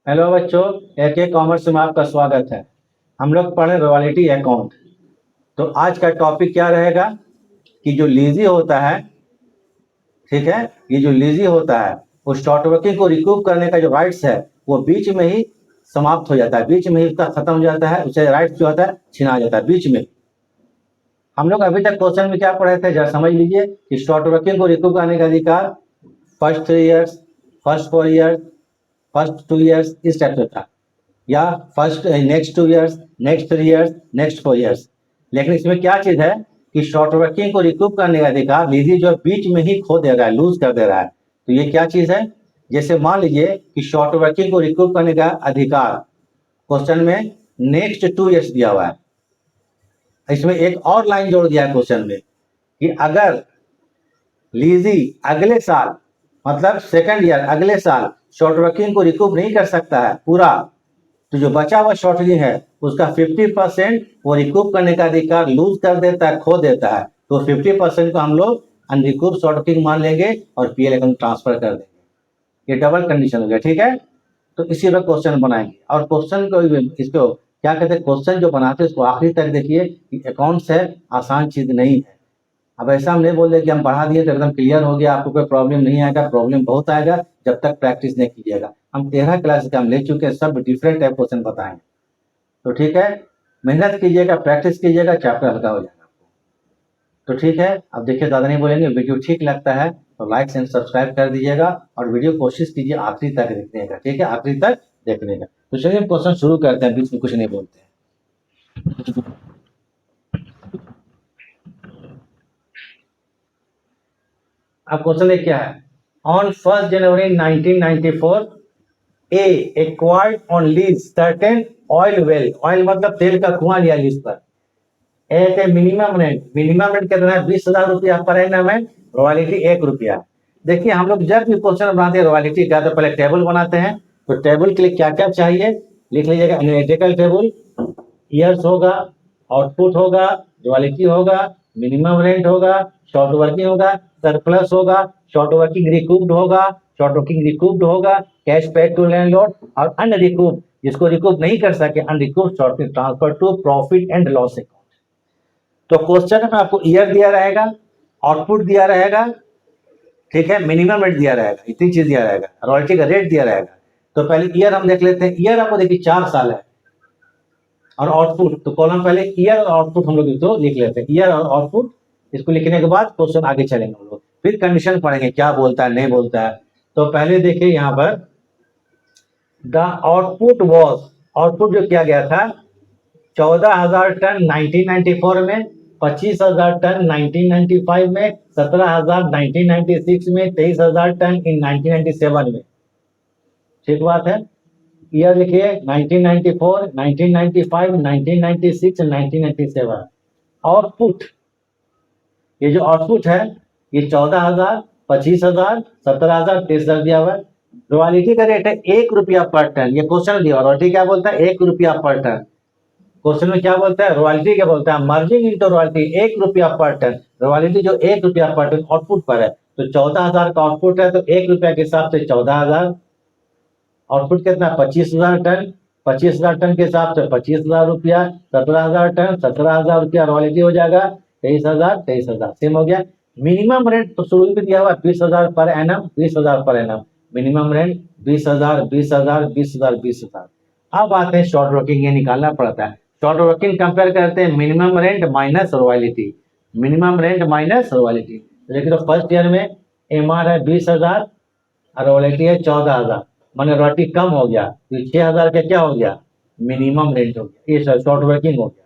Hello बच्चों, AK commerce में आपका स्वागत है। हम लोग पढ़े रॉयल्टी अकाउंट। तो आज का टॉपिक क्या रहेगा कि जो लीजी होता है, ठीक है, ये जो लीजी होता है वो शॉर्ट वर्किंग को रिकूप करने का जो राइट्स है वो बीच में ही समाप्त हो जाता है, बीच में ही उसका खत्म हो जाता है, उसे राइट्स जो होता है छिना जाता है बीच में। हम लोग अभी तक क्वेश्चन में क्या पढ़े थे जरा समझ लीजिए कि शॉर्ट वर्किंग को रिकूप करने का अधिकार first 3 years, first 4 years, first 2 years इस टाइप से था, या first next 2 years, next 3 years, next 4 years. लेकिन इसमें क्या चीज है कि शॉर्ट वर्किंग को रिकूप करने का अधिकार लीजिए जो बीच में ही खो दे रहा है, लूज कर दे रहा है। तो ये क्या चीज है? जैसे मान लीजिए कि शॉर्ट वर्किंग को रिकूप करने का अधिकार क्वेश्चन में नेक्स्ट 2 इयर्स दिया हुआ है। इसमें एक और लाइन जोड़ दिया है क्वेश्चन में कि अगर लीजी अगले साल, मतलब सेकंड ईयर अगले साल शॉर्ट वर्किंग को रिकूप नहीं कर सकता है पूरा, तो जो बचा हुआ शॉर्टलिंग है उसका 50% वो रिकूप करने का अधिकार लूज कर देता है, खो देता है। तो 50% को हम लोग अनरिकूप शॉर्टलिंग मान लेंगे और पीएल अकाउंट ट्रांसफर कर देंगे। ये डबल कंडीशन हो गया, ठीक है। तो इसी पर क्वेश्चन बनाएंगे और क्वेश्चन को इसको क्या कहते हैं, क्वेश्चन जो बनाते हैं उसको आखिरी तक देखिए कि अकाउंट्स है, आसान चीज नहीं है। अब ऐसा हम नहीं बोल रहे कि हम बढ़ा दिए तो एकदम क्लियर हो गया, आपको कोई प्रॉब्लम नहीं आएगा, प्रॉब्लम बहुत आएगा जब तक प्रैक्टिस नहीं कीजिएगा। हम 13 क्लास के हम ले चुके हैं, सब डिफरेंट टाइप क्वेश्चन बताएंगे। तो ठीक है, मेहनत कीजिएगा, प्रैक्टिस कीजिएगा, चैप्टर हल्का हो जाएगा आपको। तो ठीक है, अब देखिए ज़्यादा नहीं बोलेंगे। वीडियो ठीक लगता है तो लाइक एंड सब्सक्राइब कर दीजिएगा और वीडियो कोशिश कीजिए आखिरी तक देखने का, ठीक है, आखिरी तक देखने का। तो चलिए क्वेश्चन शुरू करते हैं, बीच में कुछ नहीं बोलते हैं। अब क्वेश्चन देख क्या है। On 1 January 1994 A acquired on lease certain oil well, oil मतलब तेल का कुआं लिया लीज पर। एक है मिनिमम रेंट, मिनिमम रेंट कितना है 20,000 रुपया पर एनम है, रॉयल्टी 1 रुपया। देखिए हम लोग जब भी क्वेश्चन बनाते हैं रॉयल्टी का तो पहले टेबल बनाते हैं। तो टेबल के लिए क्या क्या चाहिए लिख लीजिएगा। एनालिटिकल टेबल, ईयर्स होगा, आउटपुट होगा, रॉयल्टी होगा, मिनिमम रेंट होगा, शॉर्ट वर्किंग होगा, सरप्लस होगा, शॉर्ट वर्किंग रिकूप्ड होगा, शॉर्ट वर्किंग रिकूप्ड होगा, कैश पेड टू लैंडलॉर्ड, और अनरिकूप्ड जिसको रिकूप नहीं कर सके unrecouped short transfer to profit and loss account. तो क्वेश्चन में आपको ईयर दिया रहेगा, आउटपुट दिया रहेगा, ठीक है, मिनिमम रेट दिया रहेगा, इतनी चीज दिया रहेगा, रॉयल्टी का रेट दिया रहेगा। तो पहले ईयर हम देख लेते हैं। ईयर आपको देखिए 4 साल है, और आउटपुट तो कॉलम पहले ईयर और आउटपुट हम लोग तो लिख लेते हैं, ईयर और आउटपुट। इसको लिखने के बाद क्वेश्चन आगे चलेंगे हम लोग, फिर कंडीशन पढ़ेंगे क्या बोलता है नहीं बोलता है। तो पहले देखिए यहाँ पर द आउटपुट वॉज, आउटपुट जो किया गया था 14,000 टन 1994 में, 25,000 टन 1995 में, 17,000 1996 में, 23,000 टन इन 1997 में। ठीक बात है। ईयर लिखिए 1994, 1995, 1996, 1997। आउटपुट, ये जो आउटपुट है ये 14,000, 25,000, 17,000, 23,000 दिया हुआ है। रॉयल्टी का रेट है 1 रुपया पर टन, ये क्वेश्चन दिया। रॉयल्टी क्या बोलता है? 1 रुपया पर टन। क्वेश्चन में क्या बोलता है? रॉयल्टी क्या बोलता है? मार्जिन इंटू रॉयल्टी, 1 रुपया पर टन। रॉयल्टी जो 1 रुपया पर टन आउटपुट पर है, तो 14,000 का आउटपुट है तो 1 रुपया के हिसाब से 14,000। आउटपुट कितना? 25,000 टन, 25,000 टन के हिसाब से 25,000 रुपया, 17,000 टन, 17,000 रुपया रॉयल्टी हो जाएगा, 23,000, 23,000 सेम हो गया। मिनिमम रेंट तो शुरू में दिया हुआ 20,000 per annum, 20,000 per annum. Minimum rent 20,000, 20,000, 20,000, 20,000। अब आते हैं शॉर्ट वर्किंग, ये निकालना पड़ता है। शॉर्ट वर्किंग कंपेयर करते हैं minimum rent minus royalty, minimum rent minus royalty. देखिए तो फर्स्ट ईयर में एमआर है 20,000 और रॉयल्टी है 14,000, माने रॉयल्टी कम हो गया तो 6,000 का क्या हो गया? मिनिमम रेंट हो गया, ये शॉर्ट वर्किंग हो गया।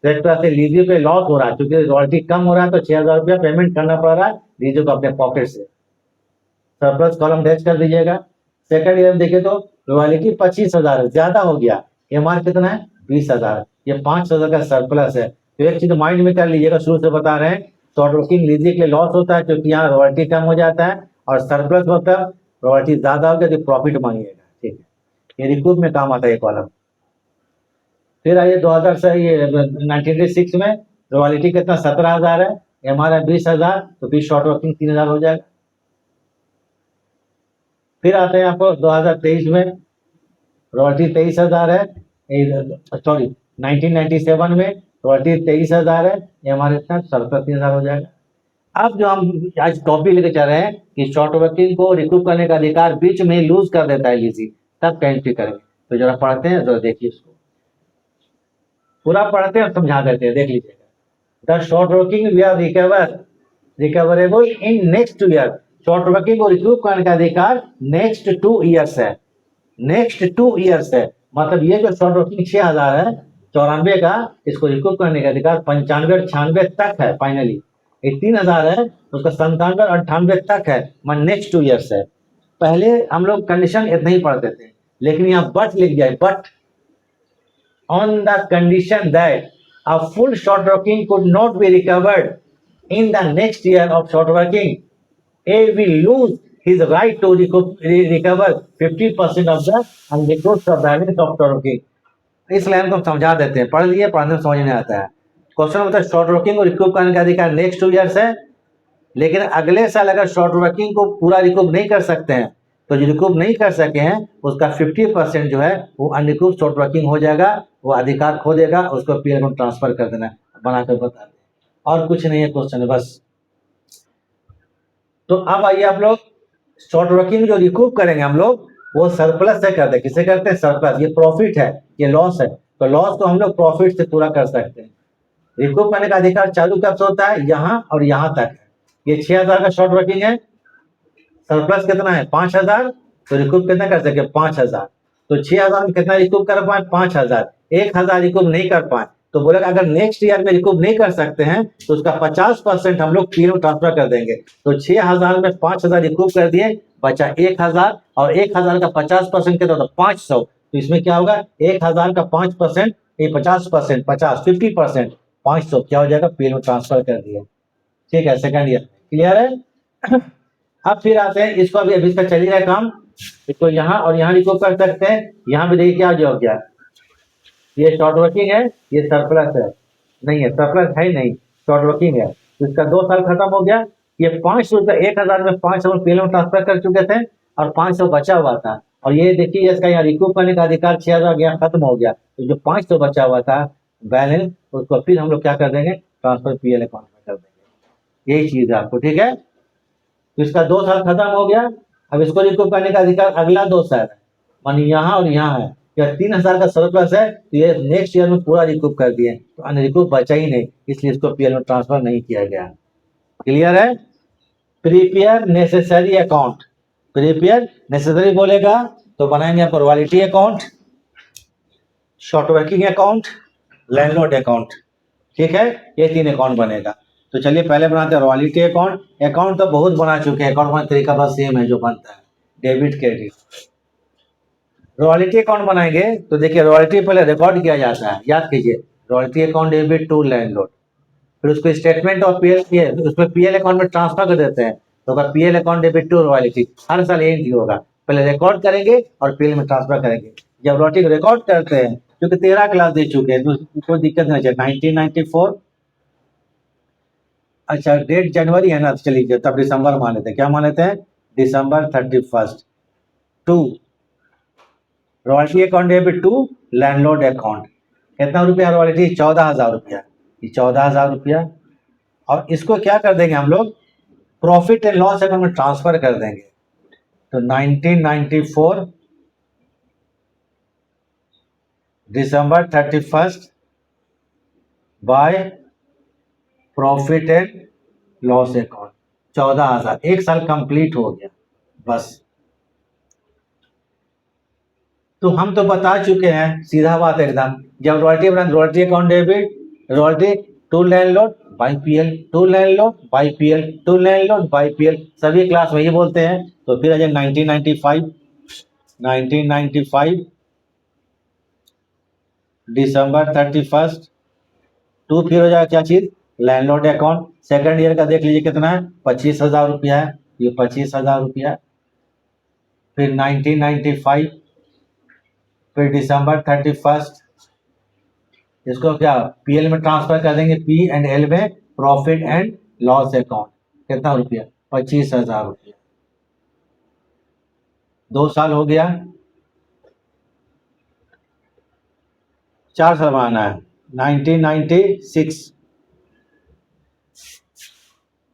तो एक तरह से लीजिए पे लॉस हो रहा है, क्योंकि रॉयल्टी कम हो रहा है तो 6,000 रुपया पेमेंट करना पड़ रहा है लीजिए को अपने पॉकेट से। सरप्लस कॉलम डैश कर दीजिएगा। सेकंड ईयर में देखिए तो रॉयल्टी 25,000 ज्यादा हो गया, एमआर कितना है? 20,000, ये 5,000 का सरप्लस है। तो एक चीज माइंड में कर लीजिएगा, शुरू से बता रहे हैं शॉर्ट वर्किंग लीजिए के लिए लॉस होता है क्योंकि यहाँ रॉयल्टी कम हो जाता है, और सरप्लस मतलब रॉयल्टी ज्यादा हो गया तो प्रॉफिट मांगिएगा, ठीक है। ये रिकूप में काम आता है ये कॉलम। फिर आइए 2000 से, ये 1996 में रॉयल्टी कितना? 17,000 है, एमआर है 20,000, तो फिर शॉर्ट वर्किंग 3,000 हो जाएगा। फिर आते हैं आपको 2023 में, रॉयल्टी 23,000 है, सॉरी 1997 में रॉयल्टी 23,000 है, ये हमारे इतना 37,000 हो जाएगा। अब जो हम आज टॉपिक लेके चल रहे हैं कि शॉर्ट वर्किंग को रिकूप करने का अधिकार बीच में ही लूज कर देता है लीजी, तब कैंसिल करेंगे। तो जरा पढ़ते हैं, जरा देखिए इसको पूरा पढ़ते हैं और समझा देते हैं, देख लीजिएगा। The short working we are recoverable in next 2 year. Short working को रिकूप करने का अधिकार नेक्स्ट 2 ईयर्स है, नेक्स्ट 2 ईयर्स है। मतलब ये जो शॉर्ट वर्किंग 6,000 है 94 का, इसको रिकूप करने का अधिकार 95 और 96 तक है। फाइनली ये 3,000 है, उसका 97 और 98 तक है, मतलब नेक्स्ट 2 ईयर्स है। पहले हम लोग कंडीशन इतना ही पढ़ते थे, लेकिन यहाँ बट लिख जाए, but on the condition that a full short working could not be recovered in the next year of short working, A will lose his right to recover 50% of the unrecouped balance of short working. इस line को हम समझा देते हैं, पढ़ लिए, पढ़ने में समझ नहीं आता है। क्वेश्चन होता है शॉर्ट वर्किंग को रिकूप करने का अधिकार नेक्स्ट 2 ईयर्स है, लेकिन अगले साल अगर शॉर्ट वर्किंग को पूरा रिकूप नहीं कर सकते हैं तो जो रिकूप नहीं कर सके हैं उसका 50% जो है वो अनरिकूप शॉर्ट वर्किंग हो जाएगा, वो अधिकार खो देगा, उसको पीएल को ट्रांसफर कर देना, बनाकर बता दें। और कुछ नहीं है क्वेश्चन है बस। तो अब आइए आप लोग शॉर्ट वर्किंग जो रिकूप करेंगे हम लोग वो सरप्लस से करते हैं। किसे करते हैं? सरप्लस। ये प्रॉफिट है, ये लॉस है, तो लॉस को हम लोग प्रॉफिट से पूरा कर सकते हैं। रिकूप करने का अधिकार चालू कब से होता है? यहाँ और यहाँ तक है। ये 6,000 का शॉर्ट वर्किंग है, सरप्लस कितना है? 5,000, तो रिकूप कितना कर सके? 5,000। तो 6,000 में कितना रिकूप कर पाए? 5,000। 1,000 रिकूप नहीं कर पाए तो बोलेगा अगर नेक्स्ट ईयर में रिकूप नहीं कर सकते हैं तो उसका 50% हम लोग पीएल में ट्रांसफर कर देंगे। तो 6,000 में 5,000 रिकूप कर दिए, बचा 1,000, और 1,000 का 50% कितना होता? 500। तो इसमें क्या होगा? 1,000 का 5%, ये 50%, 50 500 क्या हो जाएगा? पीएल में ट्रांसफर कर दिए। ठीक है, सेकंड ईयर क्लियर है। अब फिर आते हैं इसको, अभी इसका चल ही रहा है काम, इसको यहाँ और यहाँ रिकूप कर सकते हैं। यहाँ भी देखिए क्या हो गया, ये शॉर्ट वर्किंग है, ये सरप्लस है, नहीं है सरप्लस है नहीं, शॉर्ट वर्किंग है। तो इसका 2 साल खत्म हो गया। ये 500 रुपये, 1,000 में 500 पीएल में ट्रांसफर कर चुके थे और 500 बचा हुआ था। और ये देखिए इसका यहाँ रिकूप करने का अधिकार 6,000 गया, खत्म हो गया। तो जो 500 बचा हुआ था बैलेंस, उसको फिर हम लोग क्या कर देंगे? ट्रांसफर पीएल अकाउंट में कर देंगे। यही चीज है आपको, ठीक है। तो इसका 2 साल खत्म हो गया। अब इसको रिकूप करने का अधिकार अगला 2 साल है, मानी यहाँ और यहाँ है। या 3,000 का सरप्लस है तो ये नेक्स्ट ईयर में पूरा रिकूप कर दिए, तो अनरिकूप बचा ही नहीं, इसलिए इसको पीएल में ट्रांसफर नहीं किया गया। क्लियर है। Prepare necessary account, prepare necessary बोलेगा तो बनाएंगे आप royalty account, short working account, landlord account. ठीक है, ये 3 अकाउंट बनेगा। तो चलिए पहले बनाते हैं रॉयल्टी अकाउंट। अकाउंट तो बहुत बना चुके हैं, अकाउंट बनाने का तरीका बस सेम है जो बनता है, डेबिट क्रेडिट। रॉयल्टी अकाउंट बनाएंगे तो देखिए रॉयल्टी पहले रिकॉर्ड किया जाता है, याद कीजिए, royalty account debit to landlord, फिर उसको स्टेटमेंट और पीएल उसमें पीएल अकाउंट में ट्रांसफर कर देते हैं। तो अगर PL account debit to royalty, हर साल यही होगा, पहले रिकॉर्ड करेंगे और पीएल में ट्रांसफर करेंगे। जब रॉयल्टी रिकॉर्ड करते हैं, क्योंकि 13 क्लास दे चुके हैं तो कोई दिक्कत नहीं है। 1994, अच्छा डेट जनवरी है ना, तो चलिए तब दिसंबर मान लेते हैं। क्या मान लेते हैं? December 31 to royalty account debit to landlord account. कितना रुपया रॉयल्टी? 14,000 रुपया, ये 14,000 रुपया। और इसको क्या कर देंगे हम लोग? प्रॉफिट एंड लॉस अकाउंट में ट्रांसफर कर देंगे। तो 1994 दिसंबर 31 bye profit and loss account 14,000, 1 साल कंप्लीट हो गया बस। तो हम तो बता चुके हैं, सीधा बात एकदम, जब royalty account debit, royalty to landlord by PL, to landlord by PL, to landlord by PL, सभी क्लास में ही बोलते हैं। तो फिर आ जाए 1995 दिसंबर 31 टू, फिर हो जाएगा क्या चीज? Landlord account. सेकंड ईयर का देख लीजिए कितना है? 25,000 रुपया है, ये 25,000 रुपया। फिर 1995, फिर दिसंबर 31, इसको क्या पीएल में ट्रांसफर कर देंगे, पी एंड एल में प्रॉफिट एंड लॉस अकाउंट। कितना रुपया? 25,000 रुपया। 2 साल हो गया। 4 साल बनाना है। 1996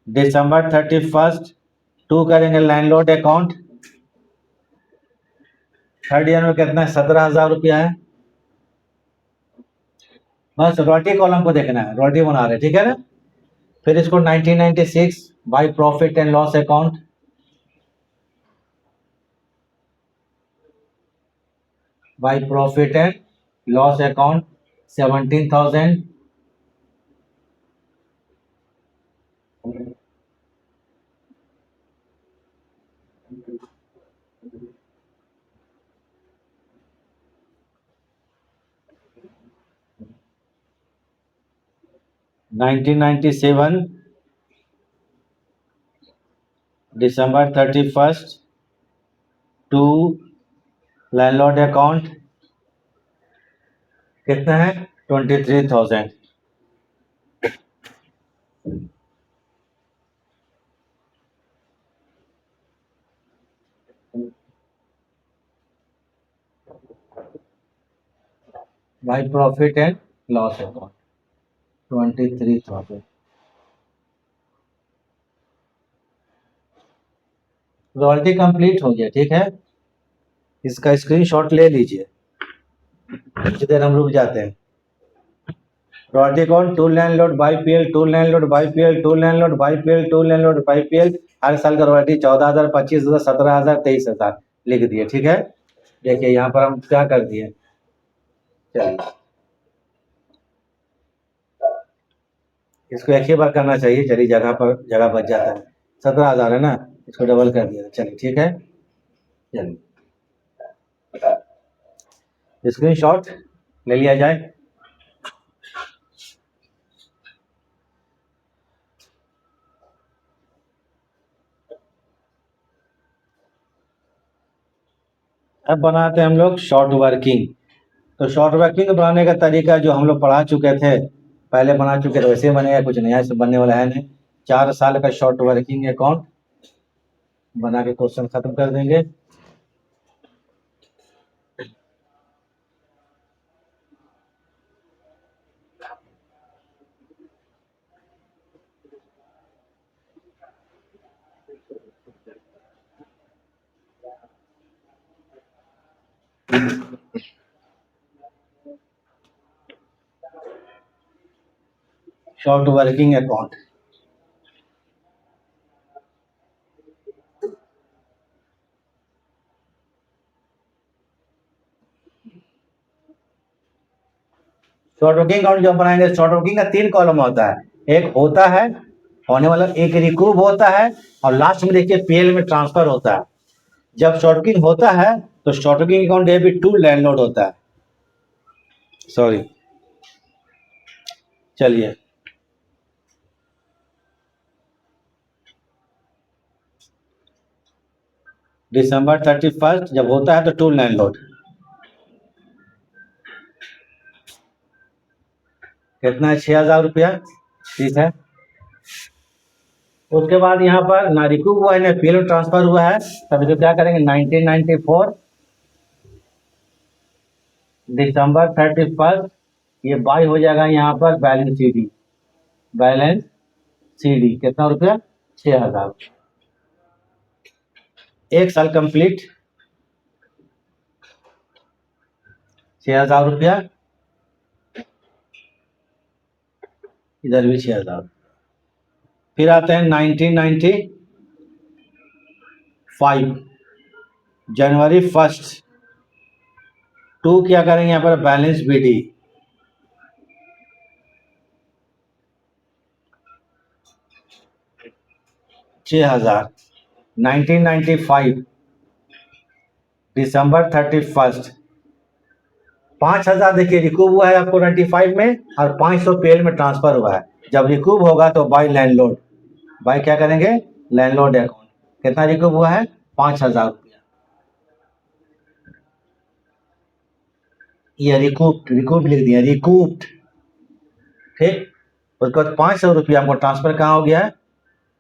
दिसंबर 31 टू करेंगे लैंडलॉर्ड अकाउंट। थर्ड ईयर में कितना है? 17,000 रुपया है। बस रॉयल्टी कॉलम को देखना है, रॉयल्टी बना रहे, ठीक है ना। फिर इसको 1996 by profit and loss account, by profit and loss account 17,000। Nineteen 97 दिसंबर 31 टू लैंडलॉर्ड अकाउंट कितना है? 23,000। By profit and loss account 23,000। Royalty complete हो गया, ठीक है। इसका स्क्रीनशॉट ले लीजिए, कुछ देर हम रुक जाते हैं। Royalty account to landlord by PL, to landlord by PL, to landlord by PL, to landlord by PL. हर साल का रॉयल्टी 14,000, 25,000, 17,000, 23,000 लिख दिए, ठीक है। देखिए यहाँ पर हम क्या कर दिए, चलिए इसको एक ही बार करना चाहिए, चलिए जगह पर जगह बच जाता है। 17,000 है ना, इसको डबल कर दिया, चलिए ठीक है। चलिए स्क्रीनशॉट ले लिया जाए। अब बनाते हैं हम लोग शॉर्ट वर्किंग। तो शॉर्ट वर्किंग बनाने का तरीका जो हम लोग पढ़ा चुके थे, पहले बना चुके थे, वैसे बनेगा, कुछ नया से बनने वाला है नहीं। 4 साल का शॉर्ट वर्किंग अकाउंट बना के क्वेश्चन खत्म कर देंगे। Short working account, short working account जब बनाएंगे, शॉर्ट वर्किंग का 3 कॉलम होता है। एक होता है होने वाला, एक रिकूव होता है, और लास्ट में देखिए पीएल में ट्रांसफर होता है। जब शॉर्ट वर्किंग होता है तो short working account debit to landlord होता है, सॉरी। चलिए दिसंबर 31 जब होता है तो टू लैंडलॉर्ड कितना है? 6,000 रुपया, ठीक है। उसके बाद यहाँ पर ना रिकूव हुआ है ना पीएल ट्रांसफर हुआ है, तब तो क्या करेंगे? 1994 दिसंबर 31 ये बाय हो जाएगा यहाँ पर बैलेंस सीडी, बैलेंस सीडी कितना रुपया? 6,000। एक साल कंप्लीट, 6,000 रुपया, इधर भी 6,000। फिर आते हैं 1995 जनवरी 1 टू क्या करेंगे यहाँ पर? Balance BD 6,000। 1995 दिसंबर 31 5,000 देखिए रिकूव हुआ है आपको 95 में, और 500 पीएल में ट्रांसफर हुआ है। जब रिकूव होगा तो बाय लैंडलॉर्ड, बाय क्या करेंगे? Landlord account. कितना रिकूव हुआ है? 5,000 रुपया। ये रिकूप्ड, रिकूप्ड लिख दिया, रिकूप्ड, ठीक। उसके बाद 500 रुपया हमको ट्रांसफर कहाँ हो गया है?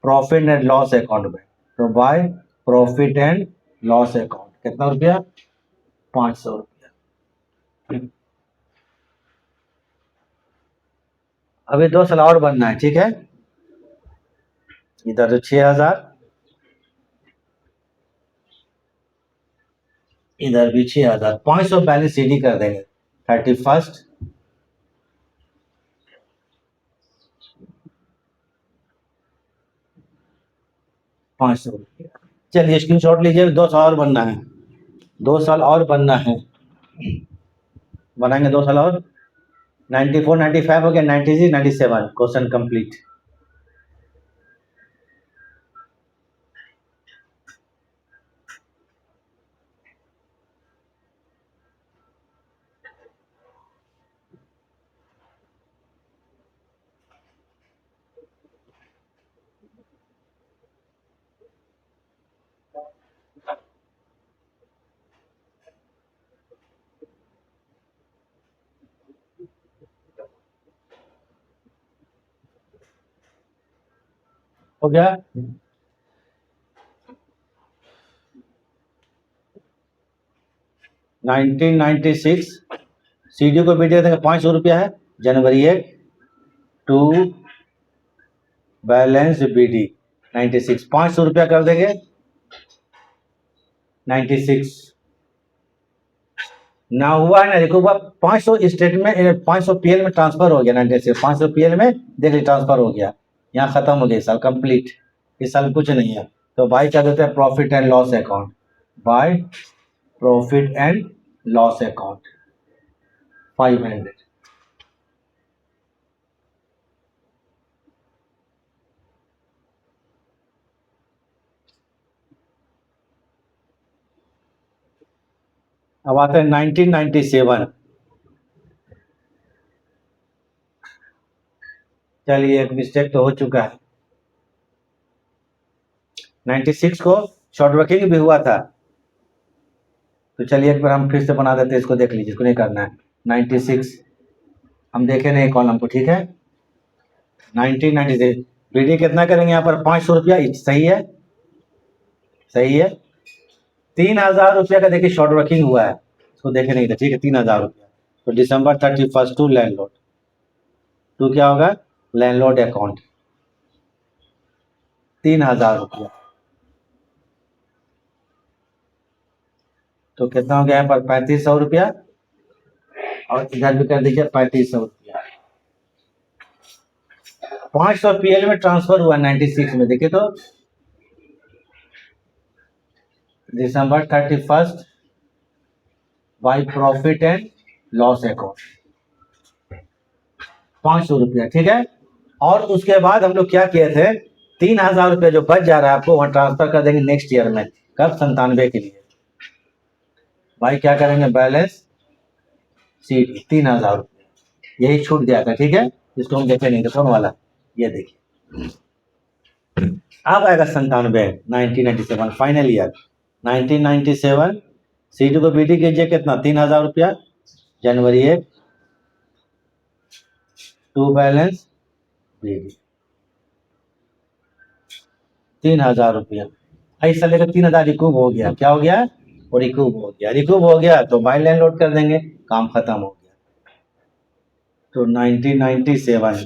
प्रॉफिट एंड लॉस अकाउंट में। तो bye profit and loss account कितना रुपया? 500 रुपया। अभी 2 साल और बनना है, ठीक है। इधर तो 6,000, इधर भी 6,000, 500 बैलेंस सीडी कर देंगे 31st। ₹500। चलिए स्क्रीनशॉट लीजिए, 2 साल और बनना है, 2 साल और बनना है, बनाएंगे 2 साल और। 94 95 हो गया, 96 97, क्वेश्चन कंप्लीट। हो गया। 1996 सीडी को बीडी देंगे, ₹500 है। जनवरी 1 टू बैलेंस बीडी 96, ₹500 कर देंगे। 96 ना हुआ है ना, देखो 500 स्टेटमेंट, 500 पीएल में ट्रांसफर हो गया। 96 500 पीएल में देखिए ट्रांसफर हो गया, यहाँ खत्म हो गया इस साल कंप्लीट। इस साल कुछ नहीं है, तो भाई क्या देते हैं, profit and loss account, by profit and loss account 500। अब आते हैं 1997। चलिए एक मिस्टेक तो हो चुका है। 96 को शॉर्ट वर्किंग भी हुआ था, तो चलिए एक बार हम फिर से बना देते हैं, इसको देख लीजिए, इसको नहीं करना है। 96 हम देखे नहीं कॉलम को, ठीक है। 1996 बीडी कितना करेंगे यहाँ पर, ₹500, सही है, सही है। ₹3,000 का देखिए शॉर्ट वर्किंग हुआ है, इसको देखे नहीं था, ठीक है। ₹3,000, तो दिसंबर 31 टू लैंडलॉर्ड, टू क्या होगा, लैंडलॉर्ड अकाउंट ₹3,000। तो कितना हो गया यहाँ पर, ₹3,500, और इधर भी कर दीजिए ₹3,500। 500 पीएल में ट्रांसफर हुआ 96 में, देखिए तो December 31 by profit and loss account ₹500, ठीक है। और उसके बाद हम लोग क्या किए थे, ₹3,000 जो बच जा रहा है आपको, वहां ट्रांसफर कर देंगे नेक्स्ट ईयर में, कब, 97 के लिए। भाई क्या करेंगे, बैलेंस सीट ₹3,000, यही छूट गया था, ठीक है। इसको हम देखे नहीं थे, कौन वाला, ये देखिए। अब आएगा 97, 1997 फाइनल ईयर। 1997 सीडी को बीडी कीजिए, कितना, ₹3,000। जनवरी 1 टू बैलेंस बीडी ₹3,000। ऐसा लेकर 3,000 रिकूब हो गया, क्या हो गया, वो रिकूब हो गया। रिकूब हो गया तो बाई लाइन लोड कर देंगे, काम खत्म हो गया। तो 1997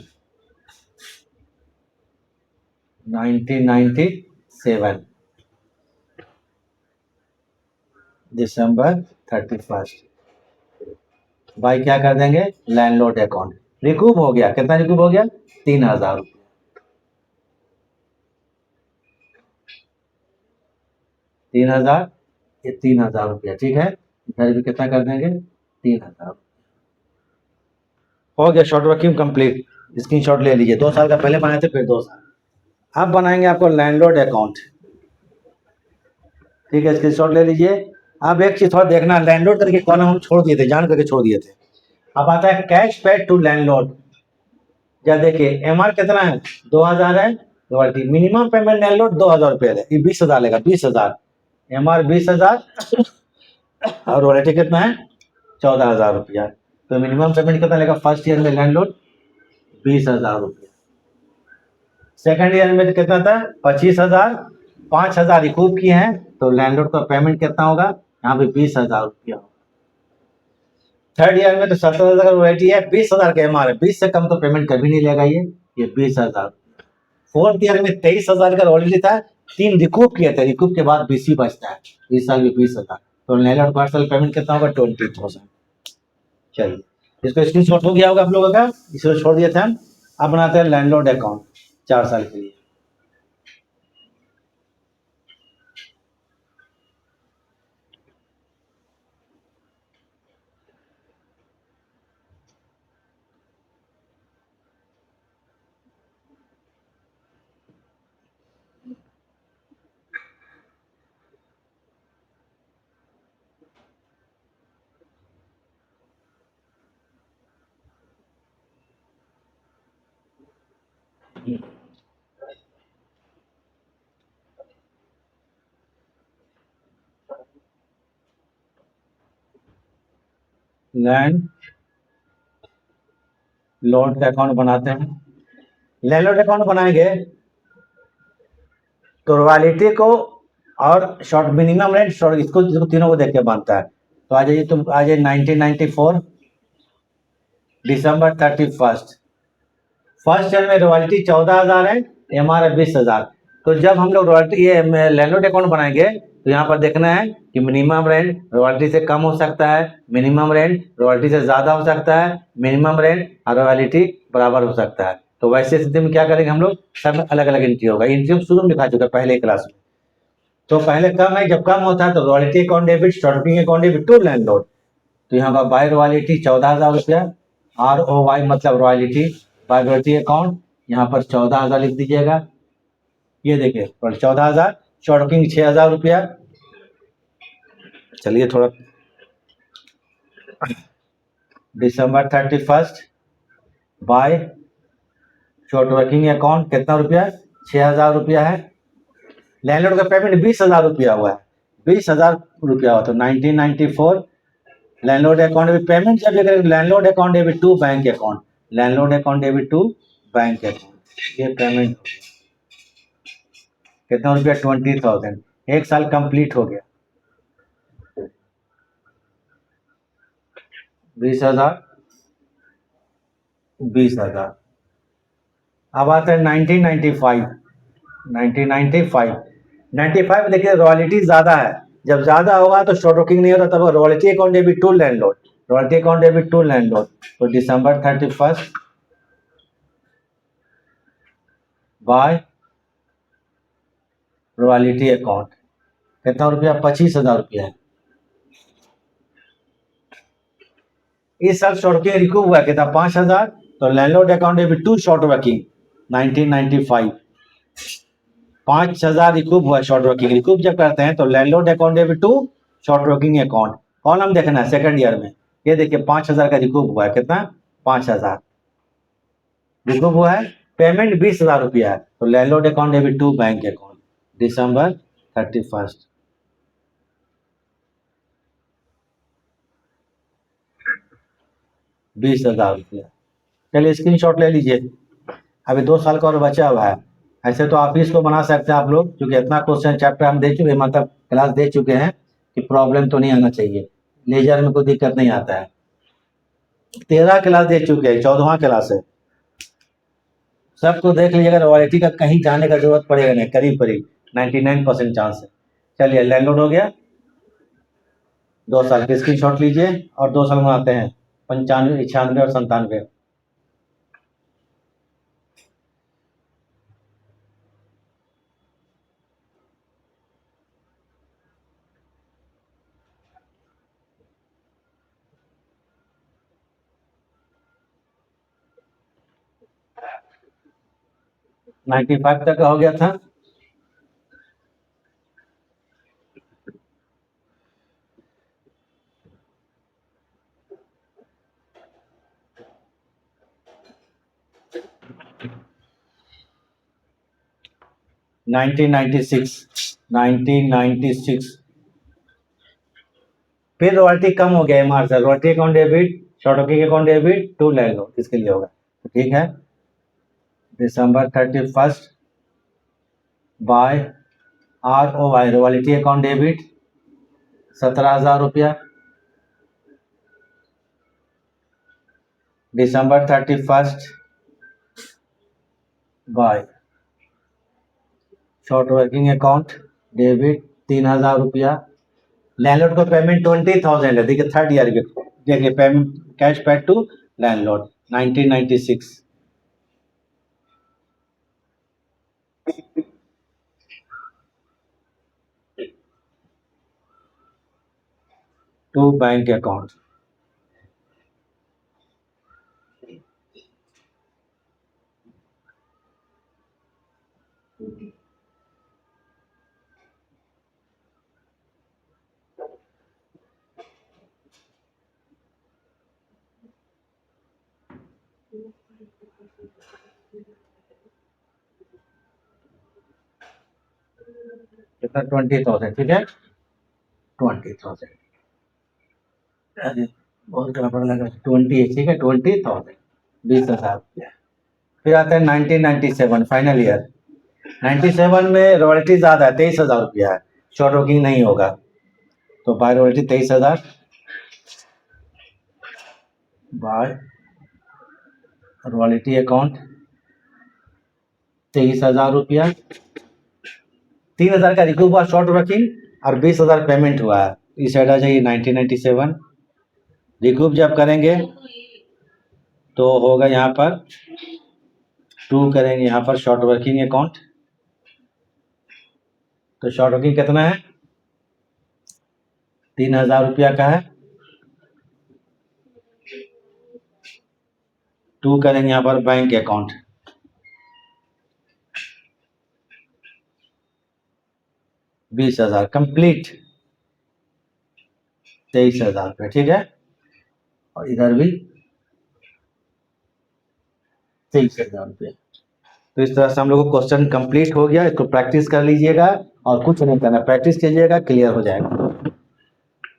दिसंबर 31 भाई क्या कर देंगे, लैंडलॉर्ड अकाउंट रिकूब हो गया। कितना रिकूब हो गया, ₹3,000। 3,000, ये ₹3,000, ठीक है। इधर भी कितना कर देंगे, 3,000। हो गया शॉर्ट वर्किंग कंप्लीट। स्क्रीनशॉट ले लीजिए, 2 साल का पहले बनाए थे, फिर 2 साल। अब बनाएंगे आपको लैंडलॉर्ड अकाउंट, ठीक है। स्क्रीनशॉट ले लीजिए। अब एक चीज थोड़ा देखना, लैंडलॉर्ड करके कॉलम हम छोड़ दिए थे, जान करके छोड़ दिए थे। अब आता है कैश पेड टू लैंडलॉर्ड। क्या देखिए, एमआर कितना है, 2,000 है। मिनिमम पेमेंट लैंडलॉर्ड ₹2,000 है, ये 20,000 लेगा, 20,000 एमआर 20,000, और रॉयल्टी कितना है, ₹14,000। तो मिनिमम पेमेंट कितना लेगा फर्स्ट ईयर में लैंडलॉर्ड, ₹20,000। सेकंड ईयर में कितना था, 25,000, 5,000 रिकूव किए हैं, तो लैंडलॉर्ड का पेमेंट कितना होगा, यहाँ पे ₹20,000 होगा। थर्ड ईयर में तो 17,000 का रॉयल्टी है, 20,000 का एमआर है, 20 से कम तो पेमेंट कभी नहीं लेगा ये 20,000। फोर्थ ईयर में 23,000 का रॉयल्टी था, 3 रिकूप किया था, रिकूप के बाद 20 ही बचता है, इस साल भी 20,000, तो लैंडलॉर्ड पार्सल पेमेंट कितना होगा 20,000। चलिए इसको स्क्रीन शॉट हो गया होगा आप लोगों का, इसको छोड़ दिए थे हम। अब बनाते हैं लैंडलॉर्ड अकाउंट 4 साल के लिए। लैंड लॉर्ड का अकाउंट बनाते हैं। लैंडलॉर्ड अकाउंट बनाएंगे तो रॉयल्टी को और शॉर्ट मिनिमम रेंट शॉर्ट इसको तीनों को देख के बनता है। तो आ जाइए तुम, आ जाइए 1994 दिसंबर 31, फर्स्ट ईयर में रॉयल्टी 14,000 है, एमआर है 20,000। तो जब हम लोग रॉयल्टी ये लैंडलॉर्ड अकाउंट बनाएंगे तो यहाँ पर देखना है कि मिनिमम रेंट रॉयल्टी से कम हो सकता है, मिनिमम रेंट रॉयल्टी से ज़्यादा हो सकता है, मिनिमम रेंट और रॉयल्टी बराबर हो सकता है। तो वैसे स्थिति में क्या करेंगे हम लोग, सब में अलग अलग एंट्री होगा। एंट्री हम शुरू में दिखा चुका पहले क्लास में। तो पहले कम है, जब कम होता है तो royalty account debit, shorting account debit to landlord. तो यहाँ पर बाय रॉयल्टी 14,000 रुपया, ROY मतलब रॉयल्टी, बाय रॉयल्टी अकाउंट यहाँ पर 14,000 लिख दीजिएगा। ये देखिए 14,000, शॉर्टिंग 6,000 रुपया। चलिए थोड़ा, दिसंबर 31 बाय शॉर्ट वर्किंग अकाउंट कितना रुपया, 6,000 रुपया है। लैंडलॉर्ड का पेमेंट 20,000 रुपया हुआ है, 20,000 रुपया हुआ। तो 1994 लैंडलॉर्ड अकाउंट डेबिट पेमेंट जब ये करेंगे, landlord account debit to bank account, landlord account debit to bank account, ये पेमेंट कितना रुपया 20,000, एक साल कंप्लीट हो गया। 20,000 20,000। अब आता है 1995 1995 95 देखिए रॉयल्टी ज़्यादा है, जब ज़्यादा होगा तो शॉर्ट वर्किंग नहीं होता, तब royalty account debit to landlord, royalty account debit to landlord. तो दिसंबर 31 बाय रॉयल्टी अकाउंट कितना रुपया, 25,000 रुपया है। इस साल शॉर्ट वर्किंग रिकूव हुआ कितना, 5,000। तो landlord account debit to short working 1995 5,000 recoup हुआ शॉर्ट वर्किंग। रिकूव जब करते हैं तो landlord account debit to short working account, column देखना है सेकंड ईयर में। ये देखिए 5,000 का रिकूव हुआ है, कितना 5,000 रिकूव हुआ है, पेमेंट 20,000 रुपया है। तो landlord account debit to bank account दिसंबर 31 20,000 रुपया। चलिए स्क्रीन शॉट ले लीजिए, अभी 2 साल का और बचा हुआ है। ऐसे तो आप ही इसको बना सकते हैं आप लोग, क्योंकि इतना क्वेश्चन चैप्टर हम दे चुके, मतलब क्लास दे चुके हैं कि प्रॉब्लम तो नहीं आना चाहिए, लेजर में कोई दिक्कत नहीं आता है। 13 क्लास दे चुके हैं, 14वां क्लास है। सबको देख लीजिएगा, रॉयल्टी का कहीं जाने का जरूरत पड़ेगा नहीं, करीब करीब 99% चांस है। चलिए लैंडलॉर्ड हो गया, 2 साल की स्क्रीन शॉट लीजिए और 2 साल बनाते हैं, 95, 96 और 97। 95 तक का हो गया था। नाइनटीन 1996 फिर रॉयल्टी कम हो गया एमआर से, royalty account debit short working account debit to landlord, किसके लिए होगा, तो ठीक है। December 31 by ROY royalty account debit 17,000 रुपया, December 31st by short working account debit 3000 रुपया। लैंडलॉर्ड को पेमेंट 20,000 है। देखिए थर्ड ईयर के देखिए payment cash paid to landlord 1996। To bank account कितना 20,000 ठीक है 20,000 अरे बहुत गड़बड़ लगा 20 ठीक है 20,000 20,000 रुपया। फिर आता है 1997 फाइनल ईयर 97 में रॉयल्टी ज़्यादा है 23,000 रुपया है। शॉर्ट वर्किंग नहीं होगा तो by royalty 23,000 by royalty account 23,000 रुपया। 3,000 का रिकूप हुआ शॉर्ट वर्किंग और 20,000 पेमेंट हुआ है। इस साइड आ जाइए 1997 रिकूप जब करेंगे तो होगा यहाँ पर 2 करेंगे यहाँ पर शॉर्ट वर्किंग अकाउंट। तो शॉर्ट वर्किंग कितना है 3,000 रुपया का है। 2 करेंगे यहाँ पर बैंक अकाउंट 20,000 कंप्लीट 23,000 रुपये ठीक है। और इधर भी 23,000 रुपये। तो इस तरह से हम लोग को क्वेश्चन कंप्लीट हो गया। इसको प्रैक्टिस कर लीजिएगा और कुछ नहीं करना प्रैक्टिस कीजिएगा क्लियर हो जाएगा।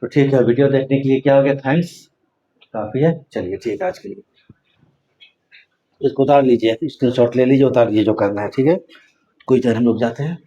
तो ठीक है वीडियो देखने के लिए क्या हो गया थैंक्स काफ़ी है। चलिए ठीक है आज के लिए इसको उतार लीजिए स्क्रीनशॉट ले लीजिए उतार लीजिए जो करना है ठीक है। कोई तरह हम लोग जाते हैं।